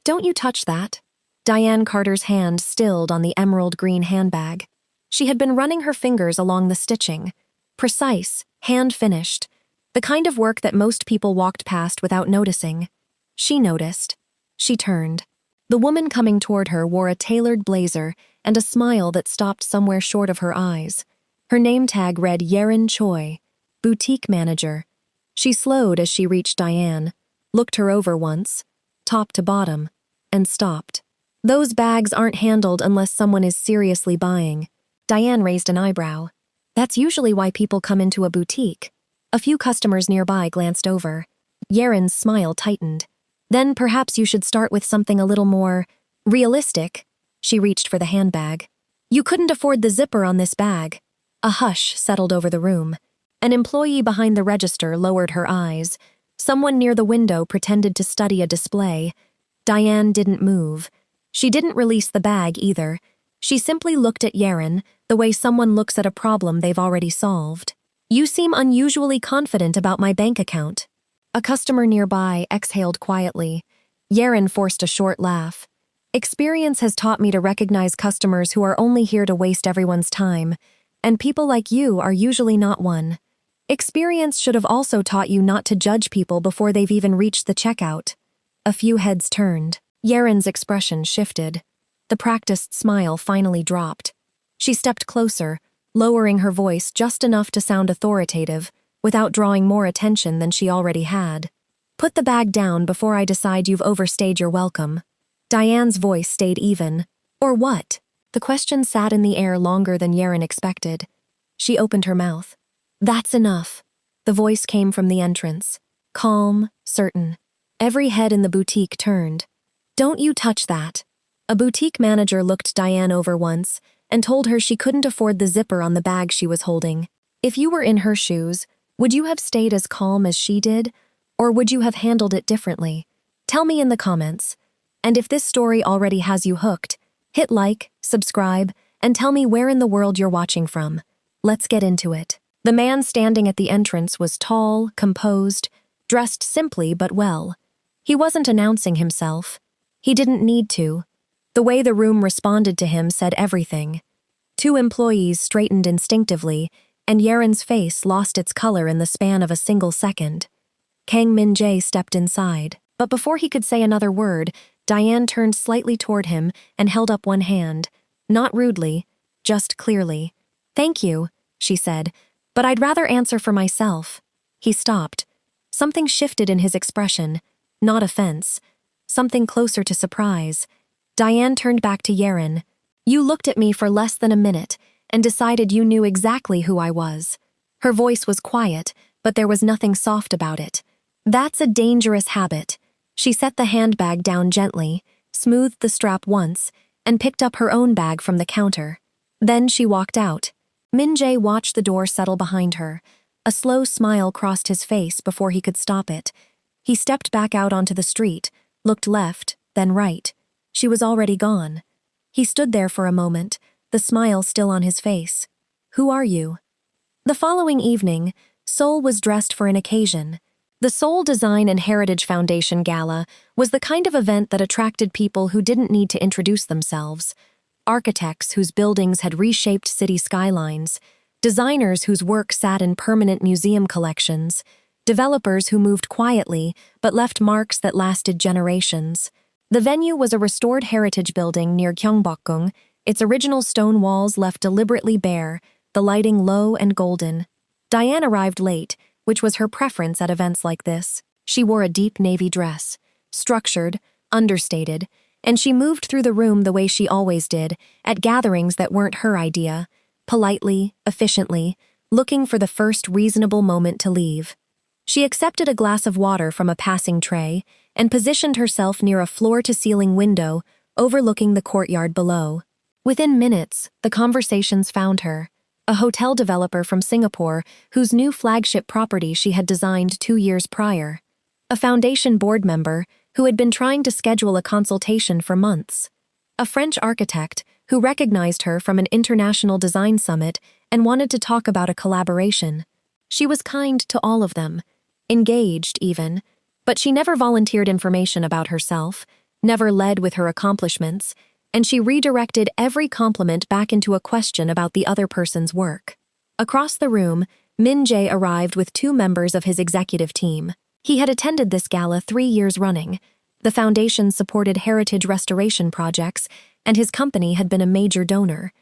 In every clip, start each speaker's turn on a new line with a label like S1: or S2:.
S1: Don't you touch that. Diane Carter's hand stilled on the emerald green handbag. She had been running her fingers along the stitching. Precise, hand-finished. The kind of work that most people walked past without noticing. She noticed. She turned. The woman coming toward her wore a tailored blazer and a smile that stopped somewhere short of her eyes. Her name tag read Yerin Choi, boutique manager. She slowed as she reached Diane, looked her over once, top to bottom, and stopped. Those bags aren't handled unless someone is seriously buying. Diane raised an eyebrow. That's usually why people come into a boutique. A few customers nearby glanced over. Yerin's smile tightened. Then perhaps you should start with something a little more realistic. She reached for the handbag. You couldn't afford the zipper on this bag. A hush settled over the room. An employee behind the register lowered her eyes. Someone near the window pretended to study a display. Diane didn't move. She didn't release the bag either. She simply looked at Yerin, the way someone looks at a problem they've already solved. You seem unusually confident about my bank account. A customer nearby exhaled quietly. Yerin forced a short laugh. Experience has taught me to recognize customers who are only here to waste everyone's time, and people like you are usually not one. Experience should have also taught you not to judge people before they've even reached the checkout. A few heads turned. Yerin's expression shifted. The practiced smile finally dropped. She stepped closer, lowering her voice just enough to sound authoritative, without drawing more attention than she already had. Put the bag down before I decide you've overstayed your welcome. Diane's voice stayed even. Or what? The question sat in the air longer than Yerin expected. She opened her mouth. That's enough. The voice came from the entrance. Calm, certain. Every head in the boutique turned. Don't you touch that. A boutique manager looked Diane over once and told her she couldn't afford the zipper on the bag she was holding. If you were in her shoes, would you have stayed as calm as she did, or would you have handled it differently? Tell me in the comments. And if this story already has you hooked, hit like, subscribe, and tell me where in the world you're watching from. Let's get into it. The man standing at the entrance was tall, composed, dressed simply but well. He wasn't announcing himself. He didn't need to. The way the room responded to him said everything. Two employees straightened instinctively, and Yerin's face lost its color in the span of a single second. Kang Min-jae stepped inside, but before he could say another word, Diane turned slightly toward him and held up one hand, not rudely, just clearly. Thank you, she said, but I'd rather answer for myself. He stopped. Something shifted in his expression, not offense, something closer to surprise. Diane turned back to Yerin. You looked at me for less than a minute and decided you knew exactly who I was. Her voice was quiet, but there was nothing soft about it. That's a dangerous habit. She set the handbag down gently, smoothed the strap once, and picked up her own bag from the counter. Then she walked out. Min-jae watched the door settle behind her. A slow smile crossed his face before he could stop it. He stepped back out onto the street, looked left, then right. She was already gone. He stood there for a moment, the smile still on his face. Who are you? The following evening, Seoul was dressed for an occasion. The Seoul Design and Heritage Foundation Gala was the kind of event that attracted people who didn't need to introduce themselves. Architects whose buildings had reshaped city skylines, designers whose work sat in permanent museum collections, developers who moved quietly but left marks that lasted generations. The venue was a restored heritage building near Gyeongbokgung, its original stone walls left deliberately bare, the lighting low and golden. Diane arrived late, which was her preference at events like this. She wore a deep navy dress, structured, understated, and she moved through the room the way she always did, at gatherings that weren't her idea, politely, efficiently, looking for the first reasonable moment to leave. She accepted a glass of water from a passing tray and positioned herself near a floor-to-ceiling window overlooking the courtyard below. Within minutes, the conversations found her. A hotel developer from Singapore whose new flagship property she had designed 2 years prior. A foundation board member who had been trying to schedule a consultation for months. A French architect who recognized her from an international design summit and wanted to talk about a collaboration. She was kind to all of them, engaged even, but she never volunteered information about herself, never led with her accomplishments, and she redirected every compliment back into a question about the other person's work. Across the room, Min-jae arrived with 2 members of his executive team. He had attended this gala 3 years running. The foundation supported heritage restoration projects, and his company had been a major donor.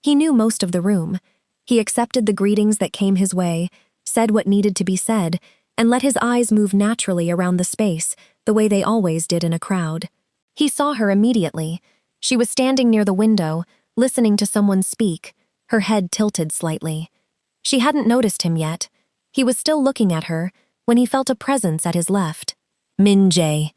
S1: He knew most of the room. He accepted the greetings that came his way, said what needed to be said, and let his eyes move naturally around the space, the way they always did in a crowd. He saw her immediately. She was standing near the window, listening to someone speak, her head tilted slightly. She hadn't noticed him yet. He was still looking at her when he felt a presence at his left. Min-jae.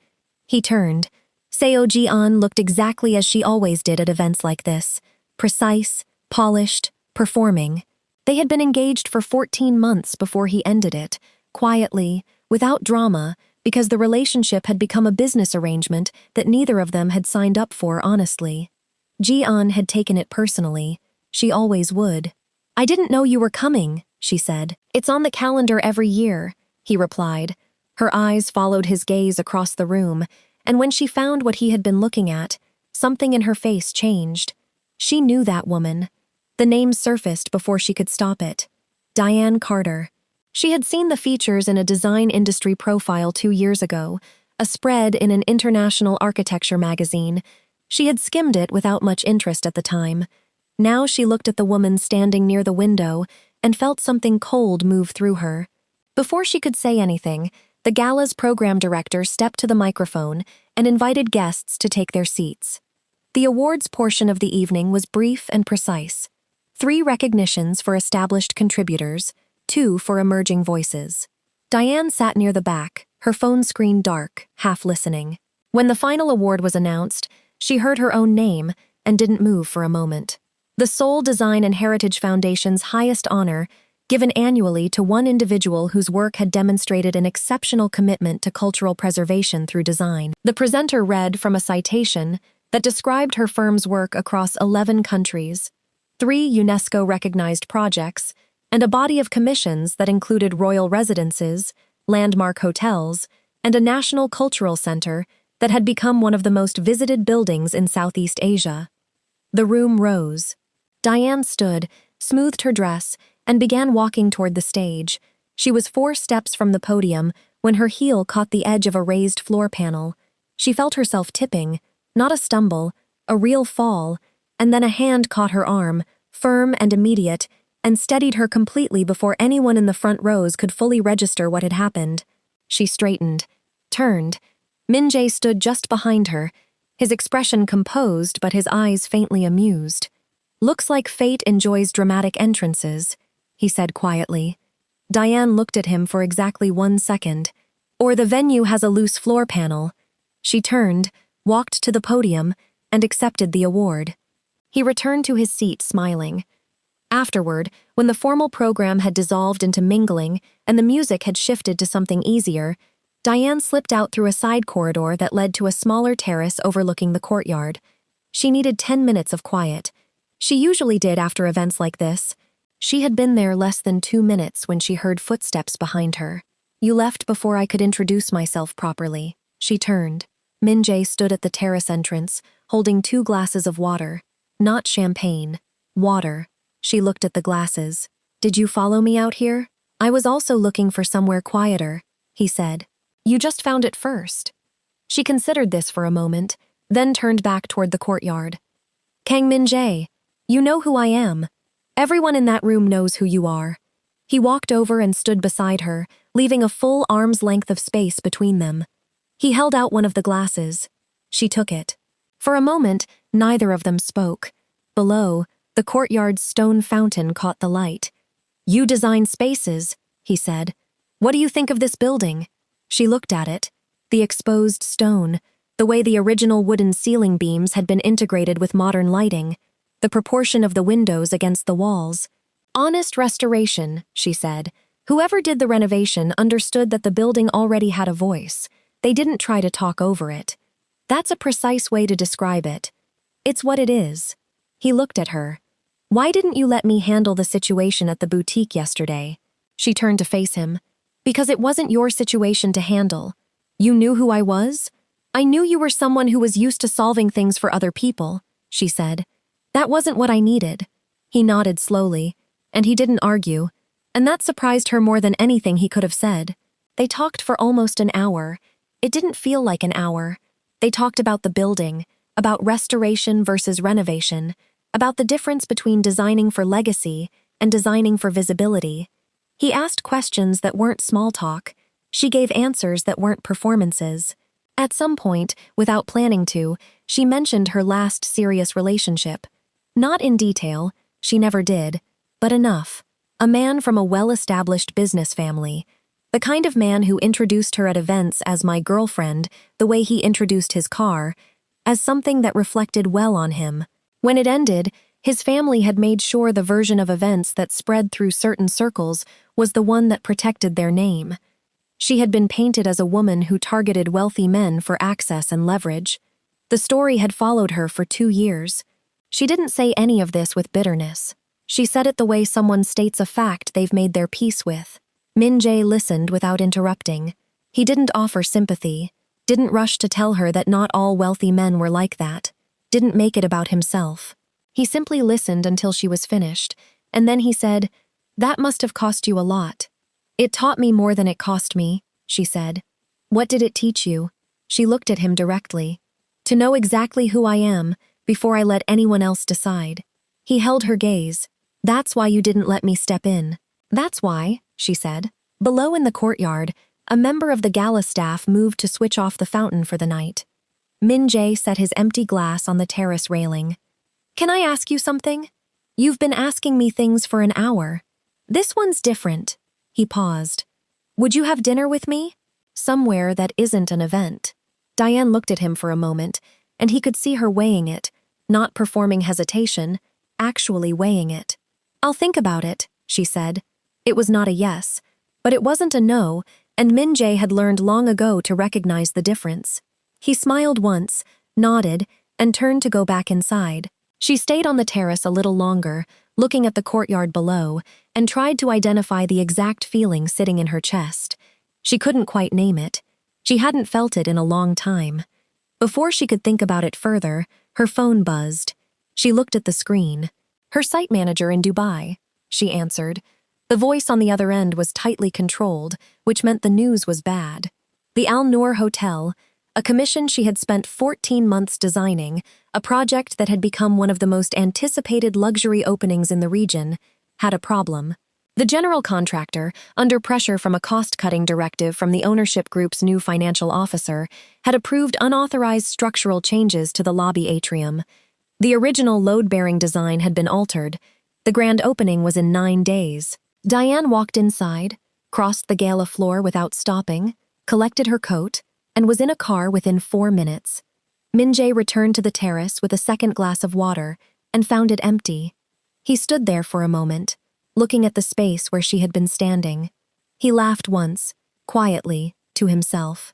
S1: He turned. Seo Ji-an looked exactly as she always did at events like this. Precise, polished, performing. They had been engaged for 14 months before he ended it, quietly, without drama, because the relationship had become a business arrangement that neither of them had signed up for honestly. Ji-an had taken it personally. She always would. "I didn't know you were coming," she said. "It's on the calendar every year," he replied. Her eyes followed his gaze across the room, and when she found what he had been looking at, something in her face changed. She knew that woman. The name surfaced before she could stop it. Diane Carter. She had seen the features in a design industry profile 2 years ago, a spread in an international architecture magazine. She had skimmed it without much interest at the time. Now she looked at the woman standing near the window and felt something cold move through her. Before she could say anything, the gala's program director stepped to the microphone and invited guests to take their seats. The awards portion of the evening was brief and precise. 3 recognitions for established contributors, 2 for emerging voices. Diane sat near the back, her phone screen dark, half listening. When the final award was announced, she heard her own name and didn't move for a moment. The Seoul Design and Heritage Foundation's highest honor, given annually to one individual whose work had demonstrated an exceptional commitment to cultural preservation through design. The presenter read from a citation that described her firm's work across 11 countries, 3 UNESCO-recognized projects, and a body of commissions that included royal residences, landmark hotels, and a national cultural center that had become one of the most visited buildings in Southeast Asia. The room rose. Diane stood, smoothed her dress, and began walking toward the stage. She was 4 steps from the podium when her heel caught the edge of a raised floor panel. She felt herself tipping, not a stumble, a real fall, and then a hand caught her arm, firm and immediate, and steadied her completely before anyone in the front rows could fully register what had happened. She straightened, turned. Min-jae stood just behind her, his expression composed but his eyes faintly amused. "Looks like fate enjoys dramatic entrances," he said quietly. Diane looked at him for exactly 1 second. "Or the venue has a loose floor panel." She turned, walked to the podium, and accepted the award. He returned to his seat smiling. Afterward, when the formal program had dissolved into mingling and the music had shifted to something easier, Diane slipped out through a side corridor that led to a smaller terrace overlooking the courtyard. She needed 10 minutes of quiet. She usually did after events like this. She had been there less than 2 minutes when she heard footsteps behind her. "You left before I could introduce myself properly." She turned. Min-jae stood at the terrace entrance, holding 2 glasses of water. Not champagne. Water. She looked at the glasses. "Did you follow me out here?" "I was also looking for somewhere quieter," he said. "You just found it first." She considered this for a moment, then turned back toward the courtyard. "Kang Min-jae, you know who I am. Everyone in that room knows who you are." He walked over and stood beside her, leaving a full arm's length of space between them. He held out one of the glasses. She took it. For a moment, neither of them spoke. Below, the courtyard's stone fountain caught the light. "You design spaces," he said. "What do you think of this building?" She looked at it. The exposed stone, the way the original wooden ceiling beams had been integrated with modern lighting, the proportion of the windows against the walls. "Honest restoration," she said. "Whoever did the renovation understood that the building already had a voice. They didn't try to talk over it. That's a precise way to describe it. It's what it is." He looked at her. "Why didn't you let me handle the situation at the boutique yesterday?" She turned to face him. "Because it wasn't your situation to handle. You knew who I was? I knew you were someone who was used to solving things for other people, she said. That wasn't what I needed. He nodded slowly, and he didn't argue, and that surprised her more than anything he could have said. They talked for almost an hour. It didn't feel like an hour. They talked about the building, about restoration versus renovation, about the difference between designing for legacy and designing for visibility. He asked questions that weren't small talk. She gave answers that weren't performances. At some point, without planning to, she mentioned her last serious relationship. Not in detail, she never did, but enough. A man from a well-established business family. The kind of man who introduced her at events as my girlfriend, the way he introduced his car, as something that reflected well on him. When it ended, his family had made sure the version of events that spread through certain circles was the one that protected their name. She had been painted as a woman who targeted wealthy men for access and leverage. The story had followed her for 2 years. She didn't say any of this with bitterness. She said it the way someone states a fact they've made their peace with. Min-jae listened without interrupting. He didn't offer sympathy, didn't rush to tell her that not all wealthy men were like that, didn't make it about himself. He simply listened until she was finished, and then he said, "That must have cost you a lot." "It taught me more than it cost me," she said. "What did it teach you?" She looked at him directly. "To know exactly who I am before I let anyone else decide." He held her gaze. "That's why you didn't let me step in." "That's why," she said. Below in the courtyard, a member of the gala staff moved to switch off the fountain for the night. Min-jae set his empty glass on the terrace railing. "Can I ask you something? You've been asking me things for an hour. This one's different." He paused. "Would you have dinner with me? Somewhere that isn't an event." Diane looked at him for a moment, and he could see her weighing it, not performing hesitation, actually weighing it. "I'll think about it," she said. It was not a yes, but it wasn't a no, and Min-jae had learned long ago to recognize the difference. He smiled once, nodded, and turned to go back inside. She stayed on the terrace a little longer, looking at the courtyard below, and tried to identify the exact feeling sitting in her chest. She couldn't quite name it. She hadn't felt it in a long time. Before she could think about it further, her phone buzzed. She looked at the screen. "Her site manager in Dubai," she answered. The voice on the other end was tightly controlled, which meant the news was bad. The Al Noor Hotel, a commission she had spent 14 months designing, a project that had become one of the most anticipated luxury openings in the region, had a problem. The general contractor, under pressure from a cost-cutting directive from the ownership group's new financial officer, had approved unauthorized structural changes to the lobby atrium. The original load-bearing design had been altered. The grand opening was in 9 days. Diane walked inside, crossed the gala floor without stopping, collected her coat, and was in a car within 4 minutes. Min-jae returned to the terrace with a second glass of water and found it empty. He stood there for a moment, looking at the space where she had been standing. He laughed once, quietly, to himself.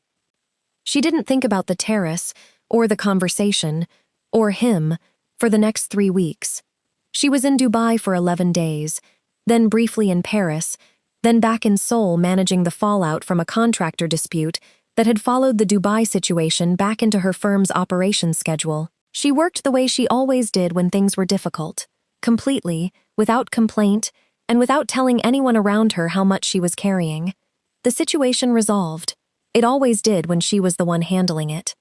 S1: She didn't think about the terrace, or the conversation, or him, for the next 3 weeks. She was in Dubai for 11 days, then briefly in Paris, then back in Seoul managing the fallout from a contractor dispute that had followed the Dubai situation back into her firm's operations schedule. She worked the way she always did when things were difficult, completely, without complaint, and without telling anyone around her how much she was carrying. The situation resolved. It always did when she was the one handling it.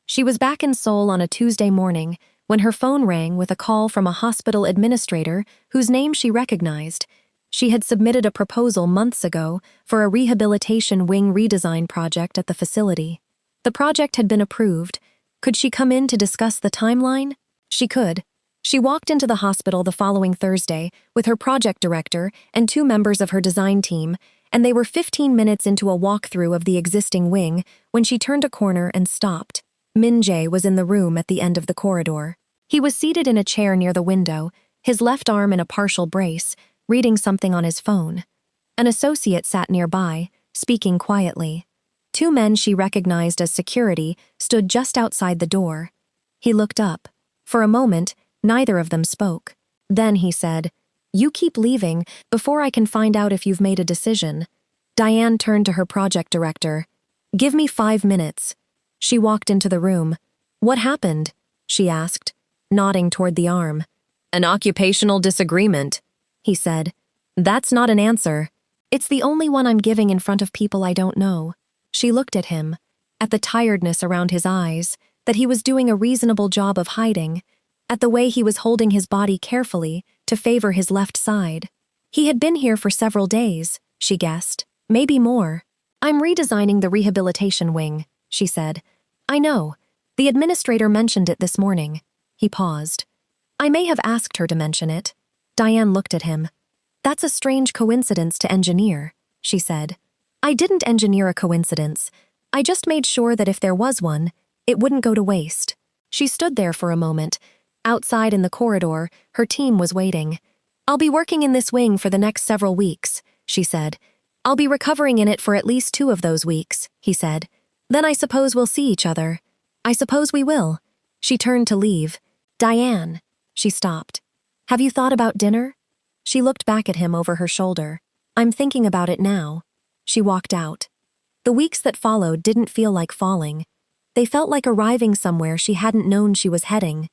S1: She was back in Seoul on a Tuesday morning when her phone rang with a call from a hospital administrator whose name she recognized. She had submitted a proposal months ago for a rehabilitation wing redesign project at the facility. The project had been approved. Could she come in to discuss the timeline? She could. She walked into the hospital the following Thursday with her project director and 2 members of her design team, and they were 15 minutes into a walkthrough of the existing wing when she turned a corner and stopped. Min-jae was in the room at the end of the corridor. He was seated in a chair near the window, his left arm in a partial brace, reading something on his phone. An associate sat nearby, speaking quietly. 2 men she recognized as security stood just outside the door. He looked up. For a moment, neither of them spoke. Then he said, "You keep leaving before I can find out if you've made a decision." Diane turned to her project director. "Give me 5 minutes." She walked into the room. "What happened?" she asked, nodding toward the arm. "An occupational disagreement," he said. "That's not an answer. It's the only one I'm giving in front of people I don't know." She looked at him, at the tiredness around his eyes, that he was doing a reasonable job of hiding, at the way he was holding his body carefully to favor his left side. He had been here for several days, she guessed, maybe more. "I'm redesigning the rehabilitation wing," she said. "I know. The administrator mentioned it this morning." He paused. "I may have asked her to mention it." Diane looked at him. "That's a strange coincidence to engineer," she said. "I didn't engineer a coincidence. I just made sure that if there was one, it wouldn't go to waste." She stood there for a moment. Outside in the corridor, her team was waiting. "I'll be working in this wing for the next several weeks," she said. "I'll be recovering in it for at least 2 of those weeks," he said. "Then I suppose we'll see each other." "I suppose we will." She turned to leave. "Diane," she stopped. "Have you thought about dinner?" She looked back at him over her shoulder. "I'm thinking about it now." She walked out. The weeks that followed didn't feel like falling. They felt like arriving somewhere she hadn't known she was heading.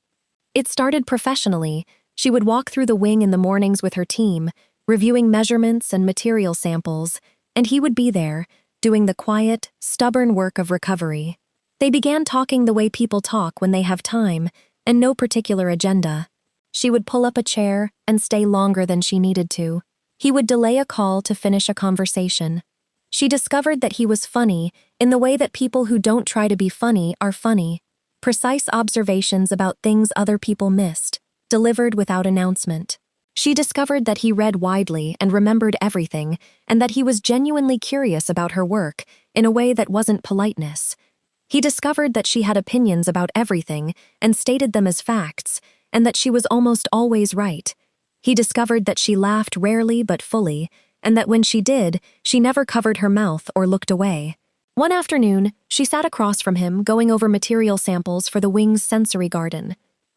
S1: It started professionally. She would walk through the wing in the mornings with her team, reviewing measurements and material samples, and he would be there, doing the quiet, stubborn work of recovery. They began talking the way people talk when they have time, and no particular agenda. She would pull up a chair and stay longer than she needed to. He would delay a call to finish a conversation. She discovered that he was funny in the way that people who don't try to be funny are funny. Precise observations about things other people missed, delivered without announcement. She discovered that he read widely and remembered everything, and that he was genuinely curious about her work in a way that wasn't politeness. He discovered that she had opinions about everything and stated them as facts, and that she was almost always right. He discovered that she laughed rarely but fully, and that when she did, she never covered her mouth or looked away. One afternoon, she sat across from him going over material samples for the wing's sensory garden,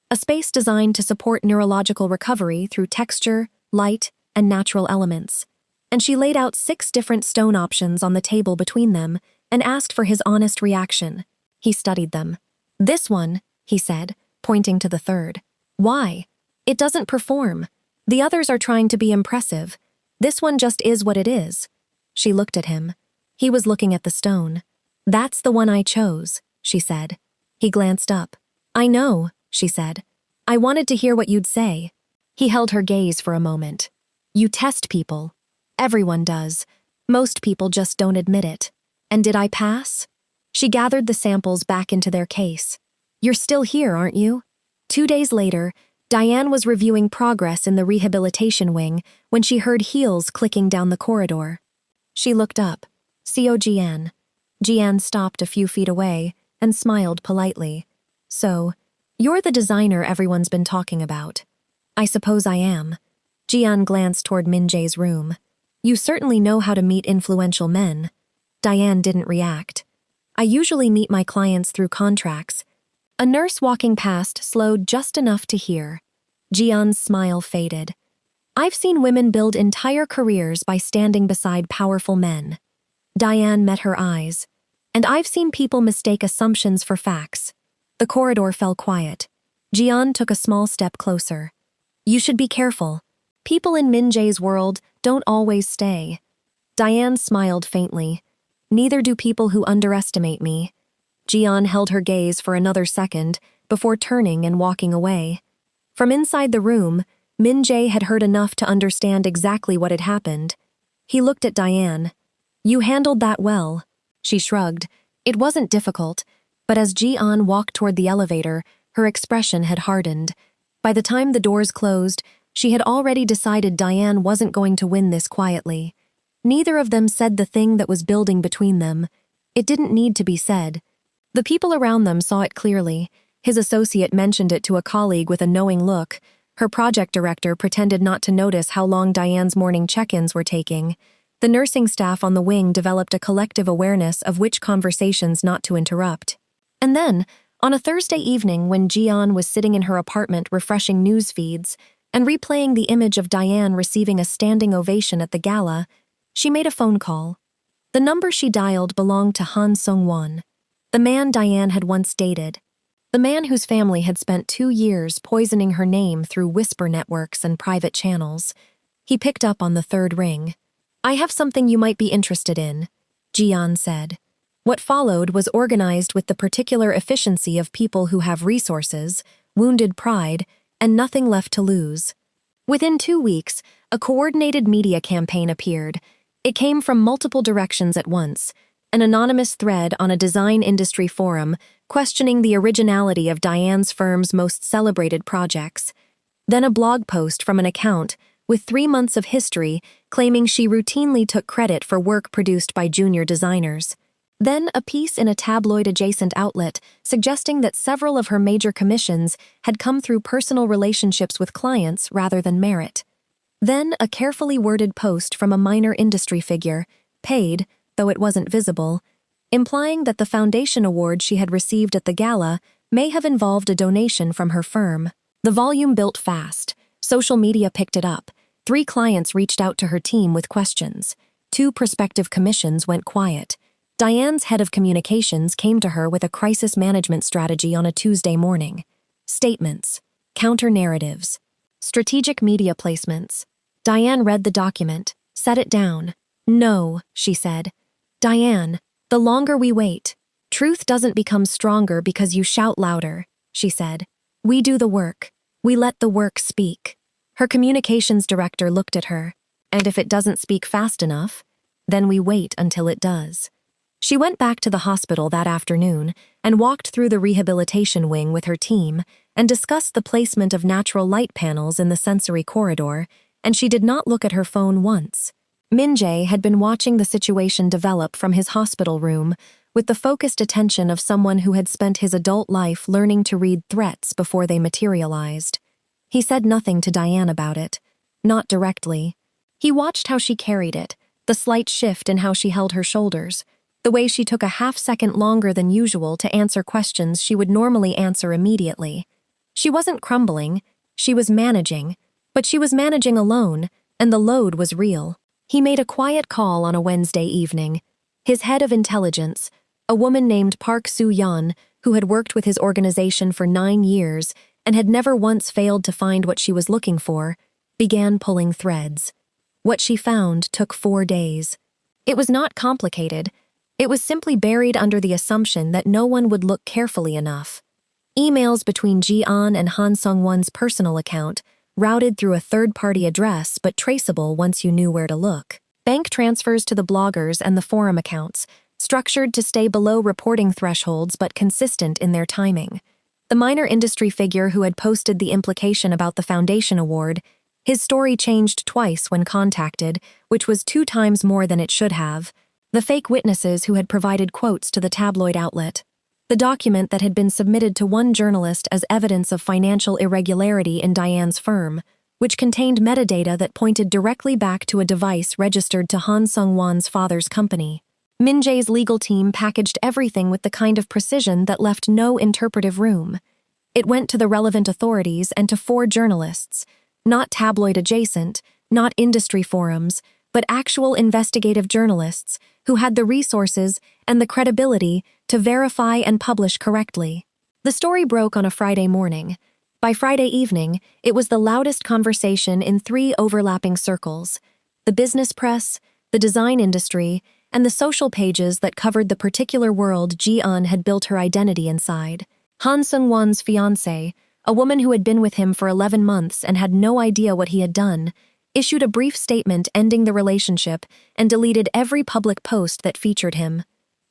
S1: a space designed to support neurological recovery through texture, light, and natural elements. And she laid out 6 different stone options on the table between them and asked for his honest reaction. He studied them. "This one," he said, pointing to the third. "Why? It doesn't perform. The others are trying to be impressive. This one just is what it is." She looked at him. He was looking at the stone. "That's the one I chose," she said. He glanced up. "I know," she said. "I wanted to hear what you'd say." He held her gaze for a moment. "You test people. Everyone does. Most people just don't admit it. And did I pass?" She gathered the samples back into their case. "You're still here, aren't you?" 2 days later, Diane was reviewing progress in the rehabilitation wing when she heard heels clicking down the corridor. She looked up. "COGN." Jian stopped a few feet away and smiled politely. "So, you're the designer everyone's been talking about." "I suppose I am." Jian glanced toward Min-jae's room. "You certainly know how to meet influential men." Diane didn't react. "I usually meet my clients through contracts." A nurse walking past slowed just enough to hear. Jian's smile faded. "I've seen women build entire careers by standing beside powerful men." Diane met her eyes. "And I've seen people mistake assumptions for facts." The corridor fell quiet. Jian took a small step closer. "You should be careful. People in Min-jae's world don't always stay." Diane smiled faintly. "Neither do people who underestimate me." Jian held her gaze for another second before turning and walking away. From inside the room, Min-jae had heard enough to understand exactly what had happened. He looked at Diane. "You handled that well." She shrugged. It wasn't difficult, but as Jian walked toward the elevator, her expression had hardened. By the time the doors closed, she had already decided Diane wasn't going to win this quietly. Neither of them said the thing that was building between them. It didn't need to be said. The people around them saw it clearly. His associate mentioned it to a colleague with a knowing look. Her project director pretended not to notice how long Diane's morning check-ins were taking. The nursing staff on the wing developed a collective awareness of which conversations not to interrupt. And then, on a Thursday evening when Jian was sitting in her apartment refreshing news feeds and replaying the image of Diane receiving a standing ovation at the gala, she made a phone call. The number she dialed belonged to Han Sung-won. The man Diane had once dated. The man whose family had spent 2 years poisoning her name through whisper networks and private channels. He picked up on the third ring. "I have something you might be interested in," Jian said. What followed was organized with the particular efficiency of people who have resources, wounded pride, and nothing left to lose. Within 2 weeks, a coordinated media campaign appeared. It came from multiple directions at once: an anonymous thread on a design industry forum questioning the originality of Diane's firm's most celebrated projects, then a blog post from an account with 3 months of history claiming she routinely took credit for work produced by junior designers. Then a piece in a tabloid-adjacent outlet suggesting that several of her major commissions had come through personal relationships with clients rather than merit. Then a carefully worded post from a minor industry figure, paid, though it wasn't visible, implying that the foundation award she had received at the gala may have involved a donation from her firm. The volume built fast. Social media picked it up. 3 clients reached out to her team with questions. 2 prospective commissions went quiet. Diane's head of communications came to her with a crisis management strategy on a Tuesday morning. Statements, counter-narratives, strategic media placements. Diane read the document, set it down. "No," she said. "Diane, the longer we wait, truth doesn't become stronger because you shout louder," she said. "We do the work. We let the work speak." Her communications director looked at her. "And if it doesn't speak fast enough, then we wait until it does." She went back to the hospital that afternoon and walked through the rehabilitation wing with her team and discussed the placement of natural light panels in the sensory corridor, and she did not look at her phone once. Min-jae had been watching the situation develop from his hospital room with the focused attention of someone who had spent his adult life learning to read threats before they materialized. He said nothing to Diane about it, not directly. He watched how she carried it, the slight shift in how she held her shoulders, the way she took a half-second longer than usual to answer questions she would normally answer immediately. She wasn't crumbling, she was managing, but she was managing alone, and the load was real. He made a quiet call on a Wednesday evening. His head of intelligence, a woman named Park Soo-yeon, who had worked with his organization for 9 years and had never once failed to find what she was looking for, began pulling threads. What she found took 4 days. It was not complicated. It was simply buried under the assumption that no one would look carefully enough. Emails between Ji-an and Han Sung-won's personal account, routed through a third-party address but traceable once you knew where to look. Bank transfers to the bloggers and the forum accounts, structured to stay below reporting thresholds but consistent in their timing. The minor industry figure who had posted the implication about the foundation award, his story changed twice when contacted, which was 2 times more than it should have. The fake witnesses who had provided quotes to the tabloid outlet. The document that had been submitted to one journalist as evidence of financial irregularity in Diane's firm, which contained metadata that pointed directly back to a device registered to Han Sung-won's father's company. Min-jae's legal team packaged everything with the kind of precision that left no interpretive room. It went to the relevant authorities and to 4 journalists, not tabloid adjacent, not industry forums, but actual investigative journalists who had the resources and the credibility to verify and publish correctly. The story broke on a Friday morning. By Friday evening, it was the loudest conversation in 3 overlapping circles: the business press, the design industry, and the social pages that covered the particular world Ji-an had built her identity inside. Han Sung-won's fiancée, a woman who had been with him for 11 months and had no idea what he had done, issued a brief statement ending the relationship and deleted every public post that featured him.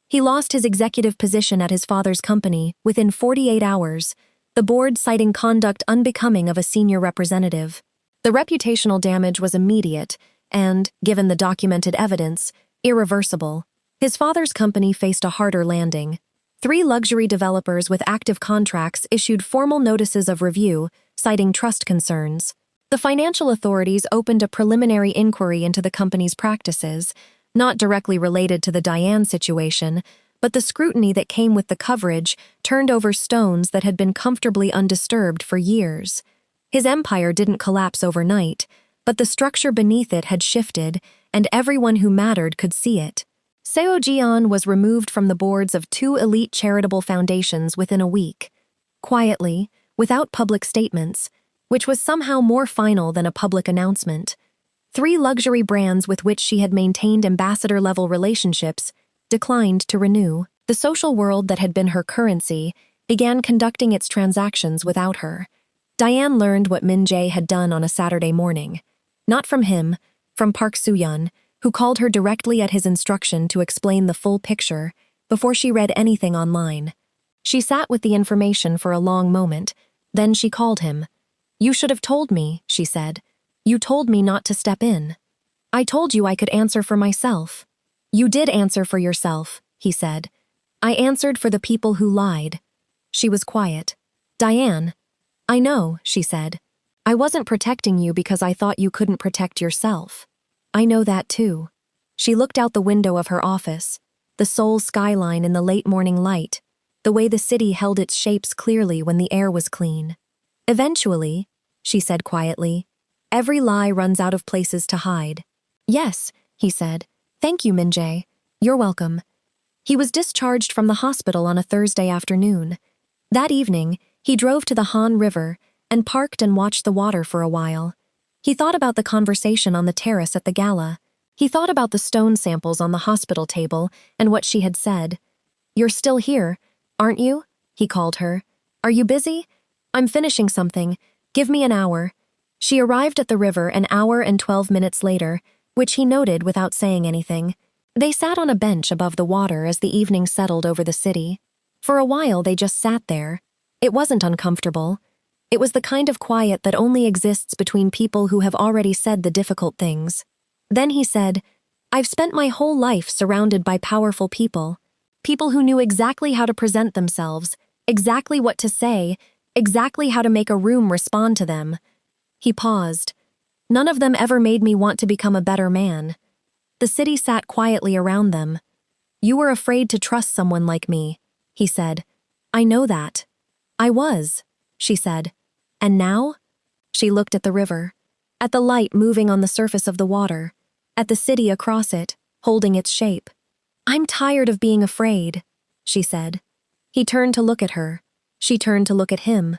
S1: He lost his executive position at his father's company within 48 hours, the board citing conduct unbecoming of a senior representative. The reputational damage was immediate and, given the documented evidence, irreversible. His father's company faced a harder landing. 3 luxury developers with active contracts issued formal notices of review, citing trust concerns. The financial authorities opened a preliminary inquiry into the company's practices, not directly related to the Diane situation, but the scrutiny that came with the coverage turned over stones that had been comfortably undisturbed for years. His empire didn't collapse overnight, but the structure beneath it had shifted, and everyone who mattered could see it. Seo Jian was removed from the boards of 2 elite charitable foundations within a week. Quietly, without public statements, which was somehow more final than a public announcement. 3 luxury brands with which she had maintained ambassador-level relationships declined to renew. The social world that had been her currency began conducting its transactions without her. Diane learned what Min-jae had done on a Saturday morning. Not from him, from Park Soo-yeon, who called her directly at his instruction to explain the full picture before she read anything online. She sat with the information for a long moment, then she called him. "You should have told me," she said. "You told me not to step in. I told you I could answer for myself." "You did answer for yourself," he said. "I answered for the people who lied." She was quiet. "Diane." "I know," she said. "I wasn't protecting you because I thought you couldn't protect yourself. I know that too." She looked out the window of her office, the Seoul skyline in the late morning light, the way the city held its shapes clearly when the air was clean. "Eventually," she said quietly, "every lie runs out of places to hide." "Yes," he said. "Thank you, Min-jae. You're welcome." He was discharged from the hospital on a Thursday afternoon. That evening, he drove to the Han River and parked and watched the water for a while. He thought about the conversation on the terrace at the gala. He thought about the stone samples on the hospital table and what she had said. "You're still here, aren't you?" he called her. "Are you busy? I'm finishing something. Give me an hour." She arrived at the river an hour and 12 minutes later, which he noted without saying anything. They sat on a bench above the water as the evening settled over the city. For a while they just sat there. It wasn't uncomfortable. It was the kind of quiet that only exists between people who have already said the difficult things. Then he said, "I've spent my whole life surrounded by powerful people. People who knew exactly how to present themselves, exactly what to say, exactly how to make a room respond to them." He paused. "None of them ever made me want to become a better man." The city sat quietly around them. "You were afraid to trust someone like me," he said. "I know that." "I was," she said. "And now?" She looked at the river, at the light moving on the surface of the water, at the city across it, holding its shape. "I'm tired of being afraid," she said. He turned to look at her. She turned to look at him.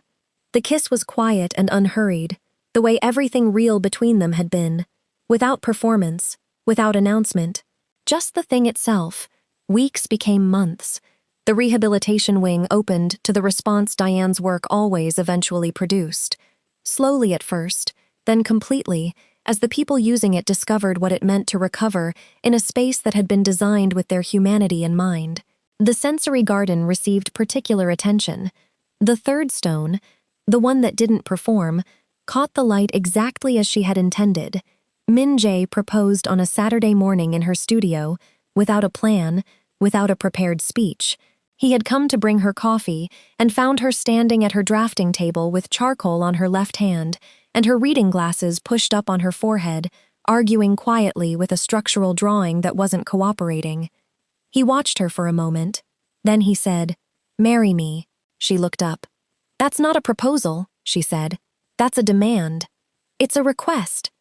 S1: The kiss was quiet and unhurried, the way everything real between them had been, without performance, without announcement. Just the thing itself. Weeks became months. The rehabilitation wing opened to the response Diane's work always eventually produced. Slowly at first, then completely, as the people using it discovered what it meant to recover in a space that had been designed with their humanity in mind. The sensory garden received particular attention. The third stone, the one that didn't perform, caught the light exactly as she had intended. Min-jae proposed on a Saturday morning in her studio, without a plan, without a prepared speech. He had come to bring her coffee and found her standing at her drafting table with charcoal on her left hand and her reading glasses pushed up on her forehead, arguing quietly with a structural drawing that wasn't cooperating. He watched her for a moment. Then he said, "Marry me." She looked up. "That's not a proposal," she said. "That's a demand. It's a request.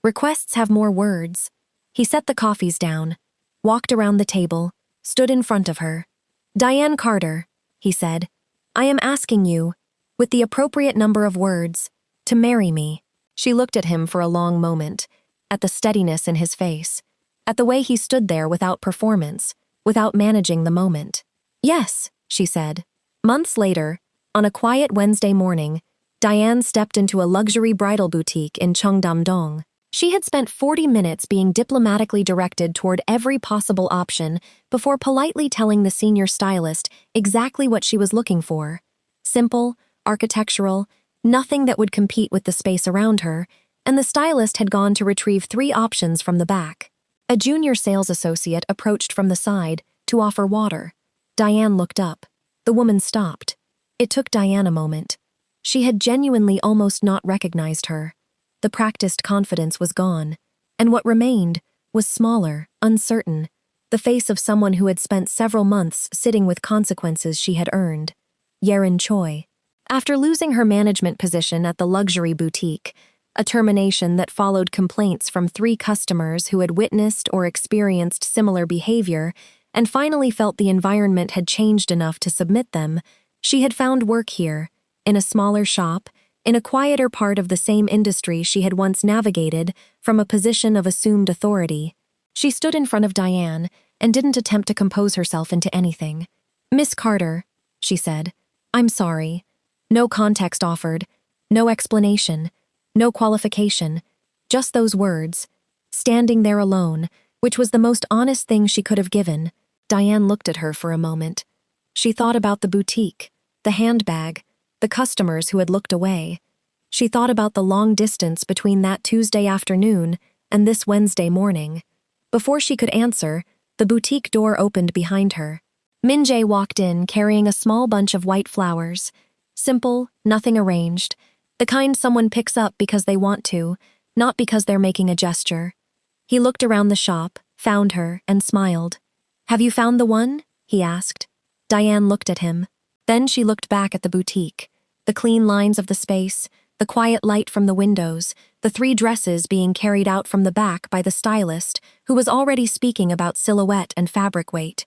S1: Requests have more words." He set the coffees down, walked around the table, stood in front of her. "Diane Carter," he said, "I am asking you, with the appropriate number of words, to marry me." She looked at him for a long moment, at the steadiness in his face, at the way he stood there without performance, without managing the moment. "Yes," she said. Months later, on a quiet Wednesday morning, Diane stepped into a luxury bridal boutique in Cheongdam-dong. She had spent 40 minutes being diplomatically directed toward every possible option before politely telling the senior stylist exactly what she was looking for. Simple, architectural, nothing that would compete with the space around her, and the stylist had gone to retrieve 3 options from the back. A junior sales associate approached from the side to offer water. Diane looked up. The woman stopped. It took Diane a moment. She had genuinely almost not recognized her. The practiced confidence was gone, and what remained was smaller, uncertain, the face of someone who had spent several months sitting with consequences she had earned. Yerin Choi. After losing her management position at the luxury boutique, a termination that followed complaints from 3 customers who had witnessed or experienced similar behavior and finally felt the environment had changed enough to submit them. She had found work here, in a smaller shop, in a quieter part of the same industry she had once navigated from a position of assumed authority. She stood in front of Diane and didn't attempt to compose herself into anything. "Miss Carter," she said, "I'm sorry." No context offered, no explanation, no qualification, just those words, standing there alone, which was the most honest thing she could have given. Diane looked at her for a moment. She thought about the boutique, the handbag, the customers who had looked away. She thought about the long distance between that Tuesday afternoon and this Wednesday morning. Before she could answer, the boutique door opened behind her. Min-jae walked in carrying a small bunch of white flowers. Simple, nothing arranged. The kind someone picks up because they want to, not because they're making a gesture. He looked around the shop, found her, and smiled. "Have you found the one?" he asked. Diane looked at him. Then she looked back at the boutique. The clean lines of the space, the quiet light from the windows, the 3 dresses being carried out from the back by the stylist, who was already speaking about silhouette and fabric weight.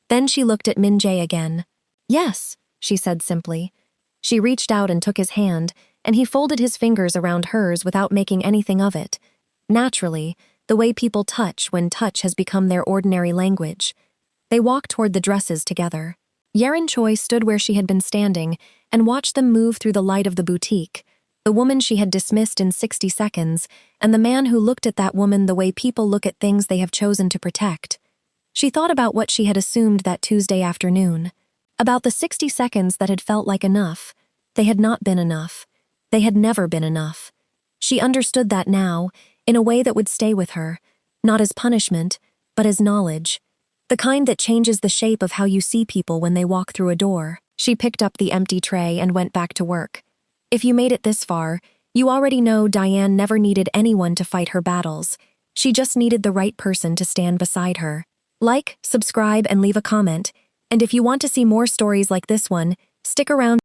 S1: Then she looked at Min-jae again. "Yes," she said simply. She reached out and took his hand, and he folded his fingers around hers without making anything of it. Naturally, the way people touch when touch has become their ordinary language. They walked toward the dresses together. Yerin Choi stood where she had been standing and watched them move through the light of the boutique, the woman she had dismissed in 60 seconds, and the man who looked at that woman the way people look at things they have chosen to protect. She thought about what she had assumed that Tuesday afternoon, about the 60 seconds that had felt like enough. They had not been enough. They had never been enough. She understood that now, in a way that would stay with her, not as punishment, but as knowledge. The kind that changes the shape of how you see people when they walk through a door. She picked up the empty tray and went back to work. If you made it this far, you already know Diane never needed anyone to fight her battles. She just needed the right person to stand beside her. Like, subscribe, and leave a comment. And if you want to see more stories like this one, stick around.